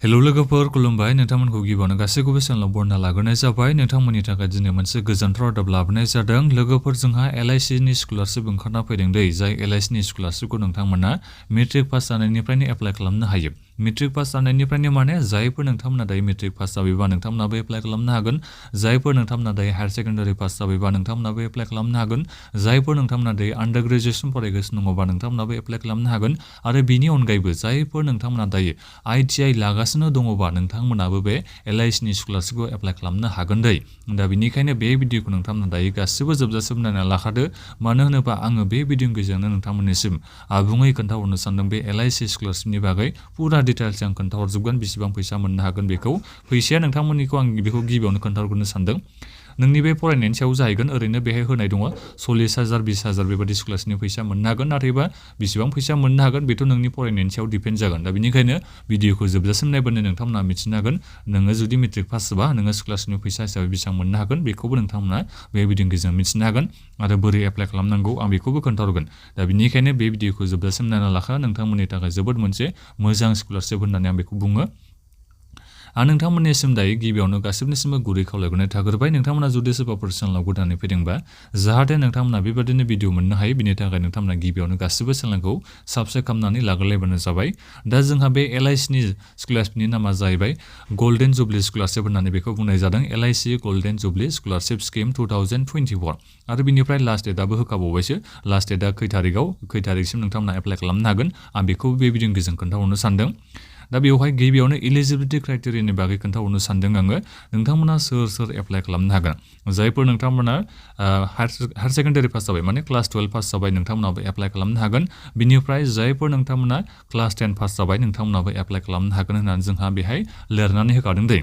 hello लोगोफोर खुलुमबाय नोंथांमोनखौ गिबियावनो गासैखौबो चेनेलाव बरना लाग्रोनाय जाबाय नोंथांमोननि थाखाय दिनै मोनसे गोजोनथाव रादाब लाबोनाय जादों लोगोफोर जोंहा LIC नि स्कलारशिप ओंखारना फैदों दै जाय LIC नि स्कलारशिपखौ नोंथांमोना मेट्रिक पास जानायनिफ्रायनो एप्लाइ खालामनो हायो मेट्रिक पास जानायनिफ्रायनो माने जायफोर नोंथांमोना दायो मेट्रिक पास जाबायबा नोंथांमोनाबो एप्लाइ खालामनो हागोन जायफोर नोंथांमोना दायो हायार सेकेन्डारि पास जाबायबा नोंथांमोनाबो एप्लाइ खालामनो हागोन जायफोर नोंथांमोना दायो आन्डार ग्रेजुएसन फरायगासिनो दङबा नोंथांमोनाबो एप्लाइ खालामनो हागोन आरो बेनि अनगायैबो जायफोर नोंथांमोना दायो ITI लागासिनो दङबा नोंथांमोनाबो बे LIC नि स्कलारशिपखौ एप्लाइ खालामनो हागोन दै दा बेनिखायनो बे भिडिअखौ नोंथांमोना दायो गासिबो जोबजासिम नायना लाखादो मानो होनोबा आङो बे भिडिअनि गेजेरजोंनो नोंथांमोननिसिम आबुङै खोन्थाहरनो सानदों बे LIC स्कलारशिपनि बागै पुरा डिटेल्स आं खोन्थाहरजोबगोन बेसेबां फैसा मोननो हागोन बेखौ फैसाया नोंथांमोननिखौ आं बेखौ गिबियावनो खोन्थाहरग्रोनो सानदों नोंनि बे फरायनायनि सायाव जाहैगोन ओरैनो बेहाय होनाय दङ 40,000 20,000 बेबादि स्कलारशिपनि फैसा मोननो हागोन नाथायबा बेसेबां फैसा मोननो हागोन बेथ' नोंनि फरायनायनि सायाव डिपेन्ड जागोन दा बेनिखायनो भिडिअखौ जोबजासिम नायबानो नोंथांमोना मिथिनो हागोन नोङो जुदि मेट्रिक पास जाबा नोङो स्कलारशिपनि फैसा हिसाबै बेसेबां मोननो हागोन बेखौबो नोंथांमोना बे भिडिअनि गेजेरजों मिथिनो हागोन आरो बोरै एप्लाइ खालामनांगौ आं बेखौबो खोन्थाहरगोन दा बेनिखायनो बे भिडिअखौ जोबजासिम नायना लाखा नोंथांमोननि थाखाय जोबोद मोनसे मोजां स्कलारशिप होननानै आं बेखौ बुङो आं नोंथांमोननिसिम दायो गिबियावनो गासिबनिसिमबो गुरै खावलायनाय थाग्रोबाय नोंथांमोना जुदि सोरबाफोर चेनेलाव गोदानै फैदोंबा जाहाथे नोंथांमोना बेबादिनो भिडिअ मोननो हायो बिनि थाखाय नोंथांमोना गिबियावनो गासिबो चेनेलखौ साबस्क्राइब खालामनानै लाग्रोलायबानो जाबाय दा जोंहा बे LIC नि स्कलारशिपनि नामा जाहैबाय गोल्डन जुबली स्कलारशिप होननानै बेखौ बुंनाय जादों LIC golden jubilee scholarship scheme 2024 आरो बिनिफ्राय लास्ट डेटआबो होखाबावबायसो लास्ट डेटआ खै थारिखसिम नोंथांमोना एप्लाइ खालामनो हागोन आं बेखौ बे भिडिअनि गेजेरजों खोन्थाहरनो सानदों दा बेवहाय गिबियावनो एलिजिबिलिटी क्राइटेरियानि बागै खोन्थाहरनो सानदों आङो नोंथांमोना सोर एप्लाइ खालामनो हागोन जायफोर नोंथांमोना हायार सेकेन्डारि पास जाबाय माने क्लास 12 पास जाबाय नोंथांमोनाबो एप्लाइ खालामनो हागोन बिनिफ्राय जायफोर नोंथांमोना क्लास 10 पास जाबाय नोंथांमोनाबो एप्लाइ खालामनो हागोन होननानै जोंहा बेहाय लिरनानै होखादों दै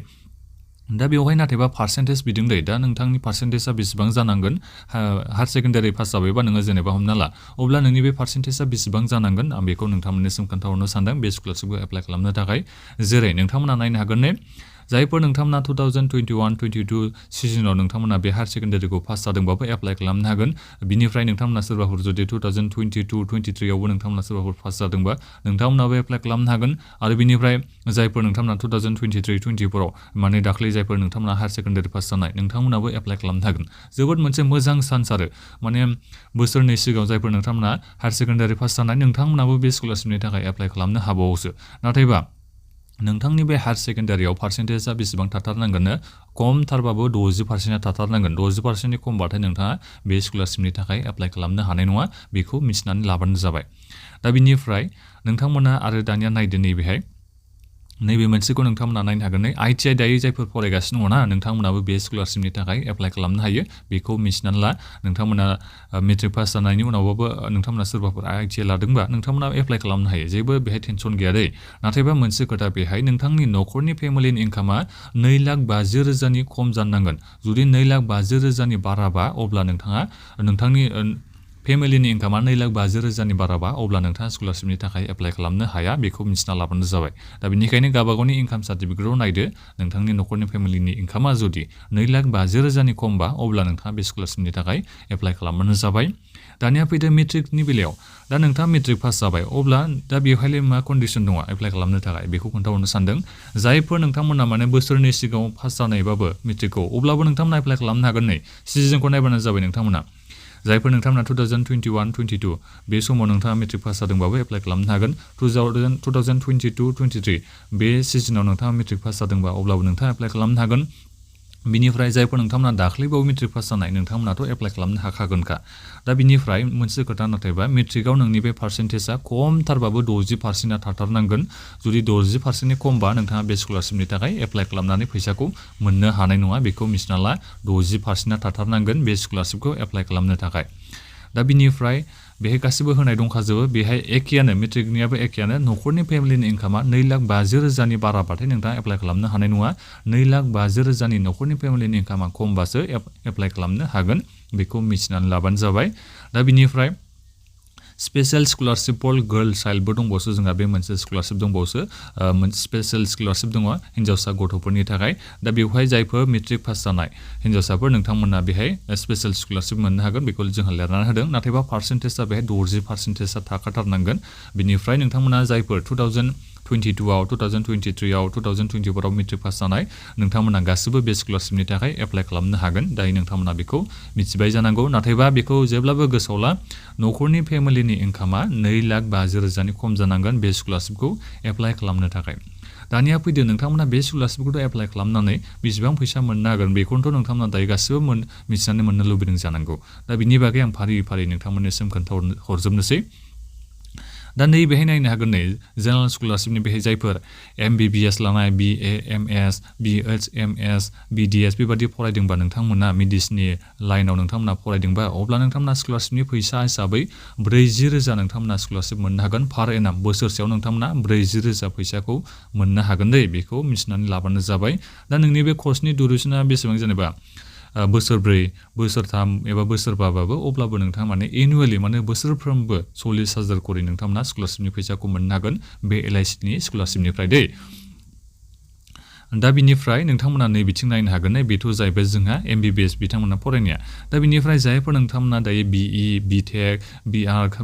दा बेवहाय नाथायबा पार्सेन्टेज बिदों दै दा नोंथांनि पार्सेन्टेजआ बेसेबां जानांगोन हायार सेकेन्डारि पास जाबायबा नोङो जेनेबा हमना ला अब्ला नोंनि बे पार्सेन्टेजआ बेसेबां जानांगोन आं बेखौ नोंथांमोननिसिम खोन्थाहरनो सानदों बे स्कलारशिपखौ एप्लाइ खालामनो थाखाय जेरै नोंथांमोना नायनो हागोन ने जायफोर नोंथांमोना 2021-22 सिजनाव नोंथांमोना बे हायार सेकेन्डारिखौ पास जादोंबाबो एप्लाइ खालामनो हागोन बिनिफ्राय नोंथांमोना सोरबाफोर जुदि 2022-23 आवबो नोंथांमोना सोरबाफोर पास जादोंबा नोंथांमोनाबो एप्लाइ खालामनो हागोन आरो बिनिफ्राय जायफोर नोंथांमोना 2023-24 आव माने दाख्लै जायफोर नोंथांमोना हायार सेकेन्डारि पास जानाय नोंथांमोनाबो एप्लाइ खालामनो हागोन जोबोद मोनसे मोजां चान्स आरो माने बोसोरनै सिगाङाव जायफोर नोंथांमोना हायार सेकेन्डारि पास जानाय नोंथांमोनाबो बे स्कलारशिपनि थाखाय एप्लाइ खालामनो हाबावोसो नाथायबा नोंथांनि बे हायार सेकेन्डारियाव पार्सेन्टेजआ बेसेबां थाथारनांगोननो खमथारबाबो 60% थाथारनांगोन 60%नि खमबाथाय नोंथाङा बे स्कलारशिपनि थाखाय एप्लाइ खालामनो हानाय नङा बेखौ मिथिनानै लाबानो जाबाय दा बिनिफ्राय नोंथांमोना आरो दानिया नायदो नैबे मोनसेखौ नोंथांमोना नायनो हागोन ITI दायो जायफोर फरायगासिनो दङ ना नोंथांमोनाबो बे स्कलारशिपनि थाखाय एप्लाइ खालामनो हायो बेखौ मिथिनानै ला नोंथांमोना मेट्रिक पास जानायनि उनावबाबो नोंथांमोना सोरबाफोर ITI लादोंबा नोंथांमोना एप्लाइ खालामनो हायो जेबो बेहाय टेनसन गैया दै नाथायबा मोनसे खोथा बेहाय नोंथांनि न'खरनि फेमिलिनि इनकामा 2,50,000 खम जानांगोन जुदि 2,50,000 बाराबा अब्ला नोंथाङा नोंथांनि फेमिलिनि इनकामा 2,50,000 बाराबा अब्ला नोंथाङा स्कलारशिपनि थाखाय एप्लाइ खालामनो हाया बेखौ मिथिना लाबानो जाबाय दा बेनिखायनो गावबागावनि इनकाम सार्टिफिकेटआव नायदो नोंथांनि न'खरनि फेमिलिनि इनकामा जुदि 2,50,000 खमबा अब्ला नोंथाङा बे स्कलारशिपनि थाखाय एप्लाइ खालामबानो जाबाय दानिया फैदो मेट्रिकनि बेलायाव दा नोंथाङा मेट्रिक पास जाबाय अब्ला दा बेवहायलाय मा कन्डिसन दङ एप्लाइ खालामनो थाखाय बेखौ खोन्थाहरनो सानदों जायफोर नोंथांमोना माने बोसोरनै सिगाङाव पास जानायबाबो मेट्रिकखौ अब्लाबो नोंथांमोना एप्लाइ खालामनो हागोन नै सिजनखौ नायबानो जाबाय नोंथांमोना जायफोर नोंथांमोना 2021-22 बे समाव नोंथाङा मेट्रिक पास जादोंबाबो एप्लाइ खालामनो हागोन 2022-23 बे सिजनाव नोंथाङा मेट्रिक पास जादोंबा अब्लाबो नोंथाङा एप्लाइ खालामनो हागोन बिनिफ्राय जायफोर नोंथांमोना दाख्लैबावो मेट्रिक पास जानाय नोंथांमोनाथ' एप्लाइ खालामनो हाखागोनखा दा बिनिफ्राय मोनसे खोथा नाथायबा मेट्रिकआव नोंनि बे पार्सेन्टेजआ खमथारबाबो 60%आ थाथारनांगोन जुदि 60%नि खमबा नोंथाङा बे स्कलारशिपनि थाखाय एप्लाइ खालामनानै फैसाखौ मोननो हानाय नङा बेखौ मिथिना ला 60%आ थाथारनांगोन बे स्कलारशिपखौ एप्लाइ खालामनो थाखाय दा बिनिफ्राय बेहाय गासिबो होनाय दंखाजोबो बेहाय एखेयानो मेट्रिकनियाबो एखेयानो न'खरनि फेमिलिनि इनकामा 2,50,000 बाराबाथाय नोंथाङा एप्लाइ खालामनो हानाय नङा 2,50,000 न'खरनि फेमिलिनि इनकामा खमबासो एप्लाइ खालामनो हागोन बेखौ मिथिनानै लाबानो जाबाय दा बिनिफ्राय स्पेशल स्कलारशिप फर गर्ल चाइल्डबो दंबावसो जोंहा बे मोनसे स्कलारशिप दंबावसो मोनसे स्पेशल स्कलारशिप दङ हिन्जावसा गथ'फोरनि थाखाय दा बेवहाय जायफोर मेट्रिक पास जानाय हिन्जावसाफोर नोंथांमोना बेहाय स्पेशल स्कलारशिप मोननो हागोन बेखौ जोंहा लिरनानै होदों नाथायबा पार्सेन्टेजआ बेहाय 60%आ थाखाथारनांगोन बिनिफ्राय नोंथांमोना जायफोर 2022 आव 2023 आव 2024 आव मेट्रिक पास जानाय नोंथांमोना गासिबो बे स्कलारशिपनि थाखाय एप्लाइ खालामनो हागोन दायो नोंथांमोना बेखौ मिथिबाय जानांगौ नाथायबा बेखौ जेब्लाबो गोसोआव ला न'खरनि फेमिलिनि इनकामा 2,50,000 नि खम जानांगोन बे स्कलारशिपखौ एप्लाइ खालामनो थाखाय दानिया फैदो नोंथांमोना बे स्कलारशिपखौ एप्लाइ खालामनानै बेसेबां फैसा मोननो हागोन बेखौथ' नोंथांमोना दायो गासिबो मिथिनानै मोननो लुबैदों जानांगौ दा बिनि बागै आं फारि फारि नोंथांमोननिसिम खोन्थाहरजोबनोसै दा नैबेहाय नायनो हागोन नै जेनेरेल स्कलारशिपनि बेहाय जायफोर MBBS लानाय BA MS BHMS BDS बेबादि फरायदोंबा नोंथांमोना मेडिसिननि लाइनाव नोंथांमोना फरायदोंबा अब्ला नोंथांमोना स्कलारशिपनि फैसा हिसाबै 40,000 नोंथांमोना स्कलारशिप मोननो हागोन पार एनाम बोसोरसेयाव नोंथांमोना 40,000 फैसाखौ मोननो हागोन दै बेखौ मिथिनानै लाबानो जाबाय दा नोंनि बे कर्सनि दुरेसना बेसेबां जेनेबा बोसोरब्रै बोसोरथाम एबा बोसोरबाबाबो अब्लाबो नोंथाङा माने एनुवेलि माने बोसोरफ्रोमबो 40,000 करि नोंथांमोना स्कलारशिपनि फैसाखौ मोननो हागोन बे LIC नि स्कलारशिपनिफ्राय दै दा बिनिफ्राय नोंथांमोना नै बिथिं नायनो हागोन बेथ' जाहैबाय जोंहा MBBS बिथांमोना फरायनाया दा बिनिफ्राय जायफोर नोंथांमोना दायो BE BTech BArch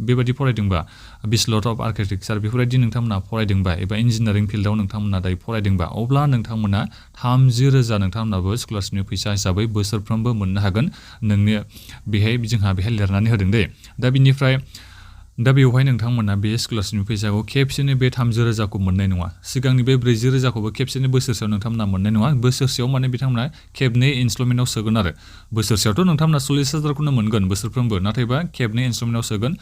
बेबादि फरायदोंबा बेचलर अफ आर्किटेक्चार बेफोरबायदि नोंथांमोना फरायदोंबा एबा इन्जिनियारिं फिल्डआव नोंथांमोना दायो फरायदोंबा अब्ला नोंथांमोना 30,000 नोंथांमोनाबो स्कलारशिपनि फैसा हिसाबै बोसोरफ्रोमबो मोननो हागोन नोंनो जोंहा बेहाय लिरनानै होदों दे दा बिनिफ्राय दा बेवहाय नोंथांमोना बे स्कलारशिपनि फैसाखौ खेबसेनो बे 30,000खौ मोननाय नङा सिगांनि बे 40,000खौबो खेबसेनो बोसोरसेयाव नोंथांमोना मोननाय नङा बोसोरसेयाव माने बिथांमोना खेबनै इनस्टलमेन्टआव सोगोन आरो बोसोरसेयावथ' नोंथांमोना 40,000खौनो मोनगोन बोसोरफ्रोमबो नाथायबा खेबनै इनस्टलमेन्टआव सोगोन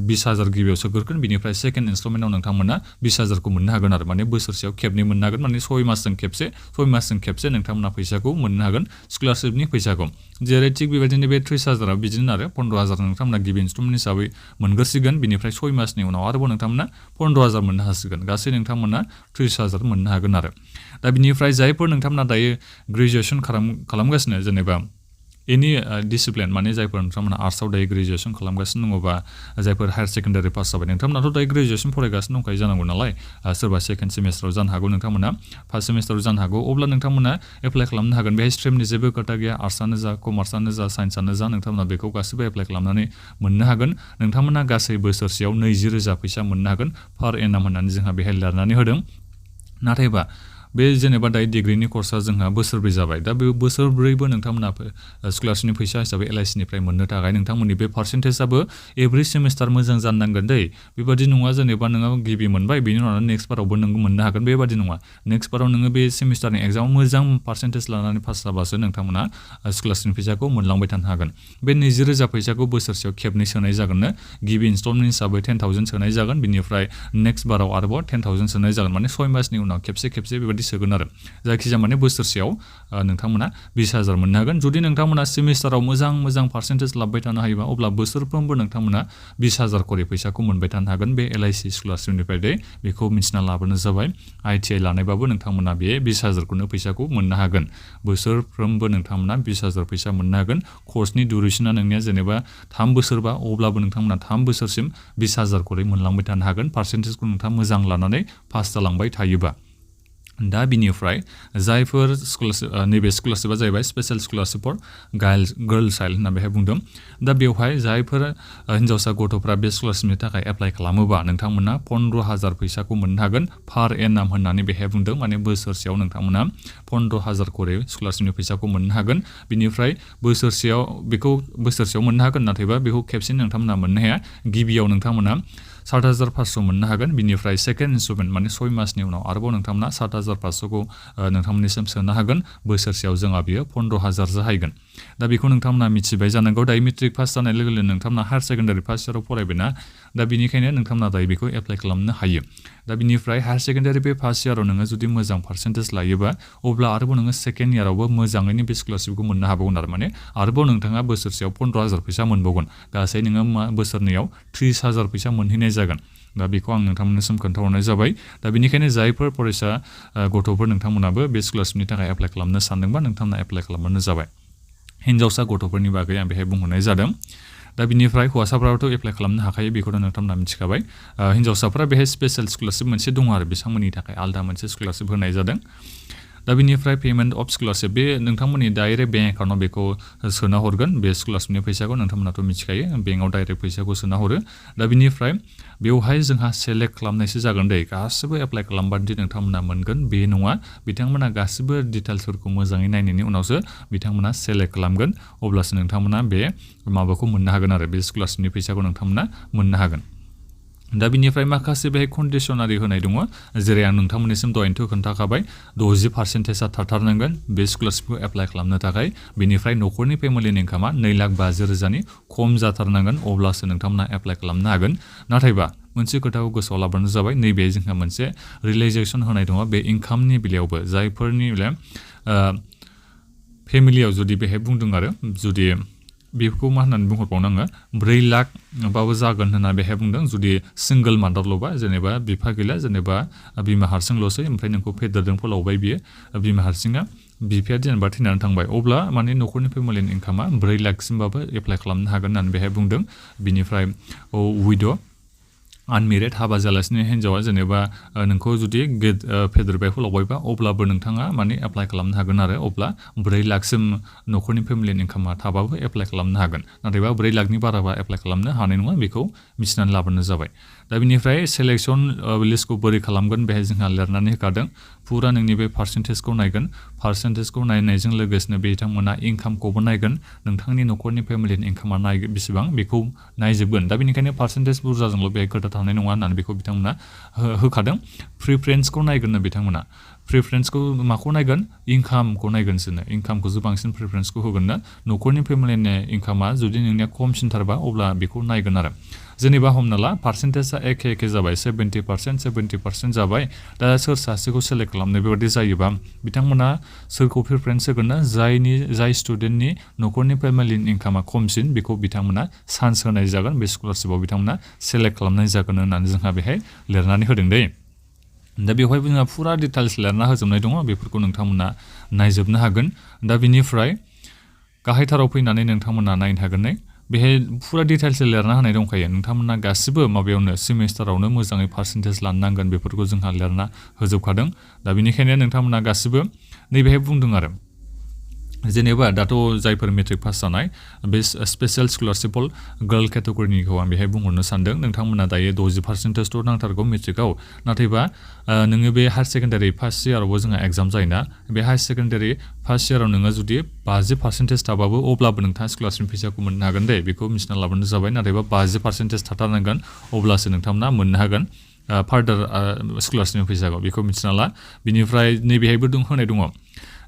20,000 गिबियाव सोगोरगोन बिनिफ्राय सेकेन्ड इनस्टलमेन्टआव नोंथांमोना 20,000खौ मोननो हागोन आरो माने बोसोरसेयाव खेबनै मोननो हागोन माने 6 मासजों खेबसे नोंथांमोना फैसाखौ मोननो हागोन स्कलारशिपनि फैसाखौ जेरै थिग बेबायदिनो बे 30,000 बिदिनो आरो 15,000 नोंथांमोना गिबि इनस्टलमेन्ट हिसाबै मोनगोरसिगोन बिनिफ्राय 6 मासनि उनाव आरोबाव नोंथांमोना 15,000 मोननो हासिगोन गासै नोंथांमोना 30,000 मोननो हागोन आरो दा बिनिफ्राय जायफोर नोंथांमोना दायो ग्रेजुवेसन खालामगासिनो जेनेबा एनि डिसिप्लिन माने जायफोर नोंथांमोना आर्ट्सआव दायो ग्रेजुवेसन खालामगासिनो दङबा जायफोर हायार सेकेन्डारि पास जाबाय नोंथांमोनाथ' दायो ग्रेजुवेसन फरायगासिनो दंखायो जानांगौ नालाय सोरबा सेकेन्ड सेमिस्टाराव जानो हागौ नोंथांमोना फार्स्ट सेमिस्टाराव जानो हागौ अब्ला नोंथांमोना एप्लाइ खालामनो हागोन बेहाय स्ट्रिमनि जेबो खोथा गैया आर्ट्सआनो जा कमार्सआनो जा साइन्सआनो जा नोंथांमोना बेखौ गासिबो एप्लाइ खालामनानै मोननो हागोन नोंथांमोना गासै बोसोरसेयाव 20,000 फैसा मोननो हागोन पार एनाम होननानै जोंहा बेहाय लिरनानै होदों नाथायबा बे जेनेबा दायो डिग्रीनि कर्सआ जोंहा बोसोरब्रै जाबाय दा बे बोसोरब्रैबो नोंथांमोना स्कलारशिपनि फैसा हिसाबै LIC निफ्राय मोननो थाखाय नोंथांमोननि बे पार्सेन्टेजआबो एभ्रि सेमिस्टार मोजां जानो नांगोन दै बेबादि नङा जेनेबा नोङो गिबि मोनबाय बेनि उनाव नेक्स्ट बारावबो नों मोननो हागोन बेबादि नङा नेक्स्ट बाराव नोङो बे सेमिस्टारनि एग्जामाव मोजां पार्सेन्टेज लानानै पास जाबासो नोंथांमोना स्कलारशिपनि फैसाखौ मोनलांबाय थानो हागोन बे 20,000 फैसाखौ बोसोरसेयाव खेबनै सोनाय जागोननो गिबि इनस्टलमेन्ट हिसाबै 10,000 सोनाय जागोन बिनिफ्राय नेक्स्ट बाराव आरोबाव 10,000 सोनाय जागोन माने 6 मासनि उनाव खेबसे बेबादि सोगोन आरो जायखिजाया माने बोसोरसेयाव नोंथांमोना 20,000 मोननो हागोन जुदि नोंथांमोना सेमिस्टाराव मोजां पार्सेन्टेज लाबोबाय थानो हायोबा अब्ला बोसोरफ्रोमबो नोंथांमोना 20,000 करि फैसाखौ मोनबाय थानो हागोन बे LIC स्कलारशिपनिफ्राय दे बेखौ मिथिना लाबोनो जाबाय ITI लानायबाबो नोंथांमोना बे 20,000खौनो फैसाखौ मोननो हागोन बोसोरफ्रोमबो नोंथांमोना 20,000 फैसा मोननो हागोन कर्सनि दुरेसना नोंनिया जेनेबा 3 बोसोरबा अब्लाबो नोंथांमोना 3 बोसोरसिम 20,000 करि मोनलांबाय थानो हागोन पार्सेन्टेजखौ नोंथाङा मोजां लानानै पास जालांबाय थायोबा दा बिनिफ्राय जायफोर नैबे स्कलारशिपआ जाहैबाय special scholarship for girl child होनना बेहाय बुंदों दा बेवहाय जायफोर हिन्जावसा गथ'फ्रा बे स्कलारशिपनि थाखाय एप्लाइ खालामोबा नोंथांमोना 15,000 फैसाखौ मोननो हागोन पार एनाम होननानै बेहाय बुंदों माने बोसोरसेयाव नोंथांमोना 15,000 करि स्कलारशिपनि फैसाखौ मोननो हागोन बिनिफ्राय बोसोरसेयाव मोननो हागोन नाथायबा बेखौ खेबसेनो नोंथांमोना मोननो हाया गिबियाव नोंथांमोना 7,500 मोननो हागोन बिनिफ्राय सेकेन्ड इनस्टलमेन्ट माने 6 मासनि उनाव आरोबाव नोंथांमोना 7,500खौ नोंथांमोननिसिम सोनो हागोन बोसोरसेयाव जोंहा बियो 15,000 जाहैगोन दा बेखौ नोंथांमोना मिथिबाय जानांगौ दायो मेट्रिक पास जानाय लोगो लोगो नोंथांमोना हायार सेकेन्डारि फार्स्ट इयाराव फरायबायना दा बिनिखायनो नोंथांमोना दायो बेखौ एप्लाइ खालामनो हायो दा बिनिफ्राय हायार सेकेन्डारि बे फार्स्ट इयाराव नोङो जुदि मोजां पार्सेन्टेज लायोबा अब्ला आरोबाव नोङो सेकेन्ड इयारावबो मोजाङैनो बे स्कलारशिपखौ मोननो हाबावगोन आरो माने आरोबाव नोंथाङा बोसोरसेयाव 15,000 फैसा मोनबावगोन गासै नोङो बोसोरनैयाव 30,000 फैसा मोनहैनाय जागोन दा बेखौ आं नोंथांमोननिसिम खोन्थाहरनाय जाबाय दा बेनिखायनो जायफोर फरायसा गथ'फोर नोंथांमोनाबो बे स्कलारशिपनि थाखाय एप्लाइ खालामनो सानदोंबा नोंथांमोना एप्लाइ खालामबानो जाबाय हिन्जावसा गथ'फोरनि बागै आं बेहाय बुंहरनाय जादों दा बिनिफ्राय हौवासाफ्राबोथ' एप्लाइ खालामनो हाखायो बेखौथ' नोंथांमोना मिथिखाबाय हिन्जावसाफ्रा बेहाय स्पेशल स्कलारशिप मोनसे दङ आरो बिथांमोननि थाखाय आलादा मोनसे स्कलारशिप होनाय जादों दा बिनिफ्राय पेमेन्ट अफ स्कलारशिप बे नोंथांमोननि डाइरेक्ट बेंक एकाउन्टआव बेखौ सोना हरगोन बे स्कलारशिपनि फैसाखौ नोंथांमोनाथ' मिथिखायो बेंकआव डाइरेक्ट फैसाखौ सोना हरो दा बिनिफ्राय बेवहाय जोंहा सेलेक्ट खालामनायसो जागोन दै गासिबो एप्लाइ खालामबादि नोंथांमोना मोनगोन बे नङा बिथांमोना गासिबो डिटेल्सफोरखौ मोजाङै नायनायनि उनावसो बिथांमोना सेलेक्ट खालामगोन अब्लासो नोंथांमोना बे माबाखौ मोननो हागोन आरो बे स्कलारशिपनि फैसाखौ नोंथांमोना मोननो हागोन दा बिनिफ्राय माखासे बेहाय कन्डिशनारि होनाय दङ जेरै आं नोंथांमोननिसिम दहायनोथ' खोन्थाखाबाय 60%आ थाथारनांगोन बे स्कलारशिपखौ एप्लाइ खालामनो थाखाय बिनिफ्राय न'खरनि फेमिलिनि इनकामा 2,50,000नि खम जाथारनांगोन अब्लासो नोंथांमोना एप्लाइ खालामनो हागोन नाथायबा मोनसे खोथाखौ गोसोआव लाबानो जाबाय नैबे जोंहा मोनसे रियेलाइजेसन होनाय दङ बे इनकामनि बेलायावबो जायफोरनि फेमिलियाव जुदि बेहाय बुंदों आरो जुदि बेखौ मा होननानै बुंहरबावनाङो 4 लाख बाबो जागोन होनना बेहाय बुंदों जुदि सिंगल मादारल'बा जेनेबा बिफा गैला जेनेबा बिमा हारसिंल'सै ओमफ्राय नोंखौ फेदेरदों फोलावबाय बियो बिमा हारसिङा बिफाया जेनेबा थैनानै थांबाय अब्ला माने न'खरनि फेमिलिनि इनकामा 4 लाखसिमबाबो एप्लाइ खालामनो हागोन होननानै बेहाय बुंदों बिनिफ्राय उइद' आनमेरिड हाबा जालासिनो हिन्जावा जेनेबा नोंखौ जुदि फेदेरबाय फोलावबायबा अब्लाबो नोंथाङा माने एप्लाइ खालामनो हागोन आरो अब्ला 4 लाखसिम न'खरनि फेमिलिनि इनकामा थाबाबो एप्लाइ खालामनो हागोन नाथायबा 4 लाखनि बाराबा एप्लाइ खालामनो हानाय नङा बेखौ मिथिनानै लाबानो जाबाय दा बिनिफ्राय सेलेक्सन लिस्टखौ बोरै खालामगोन बेहाय जोंहा लिरनानै होखादों फुरा नोंनि बे पार्सेन्टेजखौ नायगोन पार्सेन्टेजखौ नायनायजों लोगोसेनो बिथांमोना इनकामखौबो नायगोन नोंथांनि न'खरनि फेमिलिनि इनकामा बेसेबां बेखौ नायजोबगोन दा बेनिखायनो पार्सेन्टेज बुरजाजोंल' बेहाय खोथा थानाय नङा होननानै बेखौ बिथांमोना होखादों प्रिफारेन्सखौ नायगोननो बिथांमोना प्रिफारेन्सखौ माखौ नायगोन इनकामखौ नायगोनसोनो इनकामखौसो बांसिन प्रिफारेन्सखौ होगोन ना न'खरनि फेमिलिनि इनकामा जुदि नोंनिया खमसिनथारबा अब्ला बेखौ नायगोन आरो जेनेबा हमना ला पार्सेन्टेजआ एखे जाबाय 70% जाबाय दा सोर सासेखौ सेलेक्ट खालामनो बेबादि जायोबा बिथांमोना सोरखौ प्रिफारेन्स होगोन ना जाय स्टुडेन्टनि न'खरनि फेमिलिनि इनकामा खमसिन बेखौ बिथांमोना चान्स होनाय जागोन बे स्कलारशिपआव बिथांमोना सेलेक्ट खालामनाय जागोन होननानै जोंहा बेहाय लिरनानै होदों दै दा बेवहायबो जोंहा फुरा डिटेल्स लिरना होजोबनाय दङ बेफोरखौ नोंथांमोना नायजोबनो हागोन दा बिनिफ्राय गाहायथाराव फैनानै नोंथांमोना नायनो हागोन बेहाय फुरा डिटेल्स लिरना होनाय दंखायो नोंथांमोना गासिबो माबायावनो सेमिस्टारावनो मोजाङै पार्सेन्टेज लानो नांगोन बेफोरखौ जोंहा लिरना होजोबखादों दा बेनिखायनो नोंथांमोना गासिबो नैबेहाय बुंदों आरो जेनेबा दाथ' जायफोर मेट्रिक पास जानाय बे स्पेशल स्कलारशिप गार्ल केटेगरिनिखौ आं बेहाय बुंहरनो सानदों नोंथांमोना दायो 60%थ' नांथारगौ मेट्रिकआव नाथायबा नोङो बे हायार सेकेन्डारि फार्स्ट इयारावबो जोंहा एग्जाम जायोना बे हायार सेकेन्डारि फार्स्ट इयाराव नोङो जुदि 50% थाबाबो अब्लाबो नोंथाङा स्कलारशिप फैसाखौ मोननो हागोन दे बेखौ मिथिना लाबानो जाबाय नाथायबा 50% थाथारनांगोन अब्लासो नोंथांमोना मोननो हागोन फार्दार स्कलारशिपनि फैसाखौ बेखौ मिथिना ला बिनिफ्राय नैबेहायबो होनाय दङ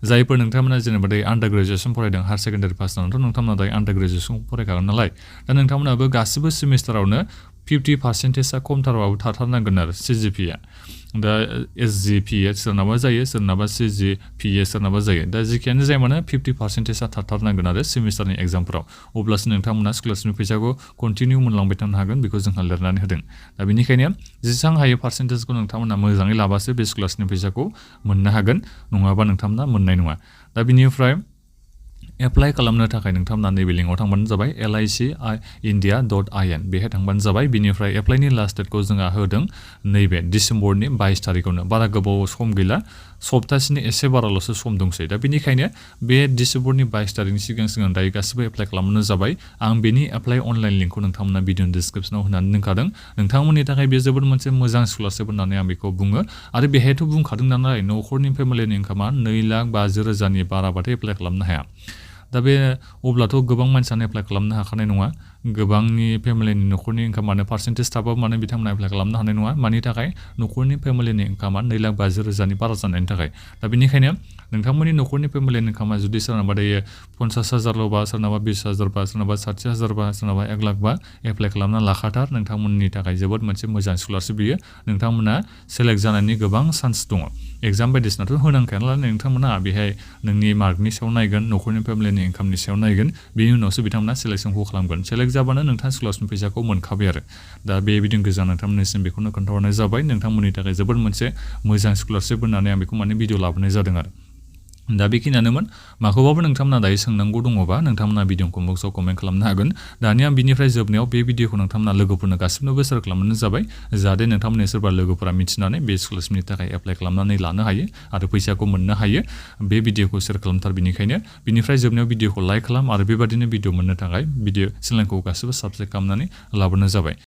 जायफोर नोंथांमोना जेनेबा दायो आन्डार ग्रेजुएसन फरायदों हायार सेकेन्डारि पास जानानैथ' नोंथांमोना दायो आन्डार ग्रेजुएसन फरायखागोन नालाय दा नोंथांमोनाबो गासिबो सेमिस्टारावनो 50%आ खमथारबाबो थाथारनांगोन आरो CGPA दा SGPA सोरनाबा जायो सोरनाबा CGPA सोरनाबा जायो दा जेखियानो जाया मानो 50%आ थाथारनांगोन आरो सेमिस्टारनि एग्जामफोराव अब्लासो नोंथांमोना स्कलारशिपनि फैसाखौ कन्टिनिउ मोनलांबाय थानो हागोन बेखौ जोंहा लिरनानै होदों दा बेनिखायनो जेसेबां हायो पार्सेन्टेजखौ नोंथांमोना मोजाङै लाबासो बे स्कलारशिपनि फैसाखौ मोननो हागोन नङाबा नोंथांमोना मोननाय नङा दा बिनिफ्राय एप्लाइ खालामनो थाखाय नोंथांमोना नैबे लिंकआव थांबानो जाबाय licindia.in बेहाय थांबानो जाबाय बिनिफ्राय एप्लाइनि लास्ट डेटखौ जोंहा होदों नैबे डिसेम्बरनि 22 तारिखआवनो बारा गोबाव सम गैला सप्तासेनि एसे बाराल'सो सम दंसै दा बेनिखायनो बे डिसेम्बरनि 22 तारिखनि सिगां दायो गासिबो एप्लाइ खालामनो जाबाय आं बेनि एप्लाइ अनलाइन लिंकखौ नोंथांमोना भिडिअनि डिसक्रिपसनाव होनानै दोनखादों नोंथांमोननि थाखाय बे जोबोद मोनसे मोजां स्कलारशिप होननानै आं बेखौ बुङो आरो बेहायथ' बुंखादों नालाय न'खरनि फेमिलिनि इनकामा 2,50,000नि बाराबाथाय एप्लाइ खालामनो हाया दा बे अब्लाथ' गोबां मानसियानो एप्लाइ खालामनो हाखानाय नङा गोबांनि फेमिलिनि न'खरनि इनकामानो पार्सेन्टेज थाबाबो माने बिथांमोना एप्लाइ खालामनो हानाय नङा मानि थाखाय न'खरनि फेमिलिनि इनकामा 2,50,000नि बारा जानायनि थाखाय दा बेनिखायनो नोंथांमोननि न'खरनि फेमिलिनि इनकामा जुदि सोरनाबा दायो 50,000 बा सोरनाबा 20,000 बा सोरनाबा 60,000 बा सोरनाबा 1 लाख बा एप्लाइ खालामना लाखाथार नोंथांमोननि थाखाय जोबोद मोनसे मोजां स्कलारशिप बियो नोंथांमोना सेलेक्ट जानायनि गोबां चान्स दङ एग्जाम बायदिसिनाथ' होनांखाया नालाय नोंथांमोना बेहाय नोंनि मार्कनि सायाव नायगोन न'खरनि फेमिलिनि इनकामनि सायाव नायगोन बेनि उनावसो बिथांमोना सेलेक्सनखौ खालामगोन सेलेक्ट जाबानो नोंथाङा स्कलारशिप फैसाखौ मोनखाबाय आरो दा बे भिडिअ गोजान नोंथांमोननिसिम बेखौनो खोन्थाहरनाय जाबाय नोंथांमोननि थाखाय जोबोद मोनसे मोजां स्कलारशिप होननानै आं बेखौ माने भिडिअ लाबोनाय जादों आरो दा बेखिनियानोमोन माखौबाबो नोंथांमोना दायो सोंनांगौ दङबा नोंथांमोना भिडिअ बक्सआव कमेन्ट खालामनो हागोन दानिया बिनिफ्राय जोबनायाव बे भिडिअखौ नोंथांमोना लोगोफोरनो गासिबनोबो शेयार खालामनो जाबाय जाहाथे नोंथांमोननि सोरबा लोगोफोरा मिथिनानै बे स्कलारशिपनि थाखाय एप्लाइ खालामनानै लानो हायो आरो फैसाखौ मोननो हायो बे भिडिअखौ शेयार खालामथार बिनिखायनो बिनिफ्राय जोबनायाव भिडिअखौ लाइक खालाम आरो बेबादिनो भिडिअ मोननो थाखाय भिडिअ चेनेलखौ गासिबो साबस्क्राइब खालामनानै लाबोनो जाबाय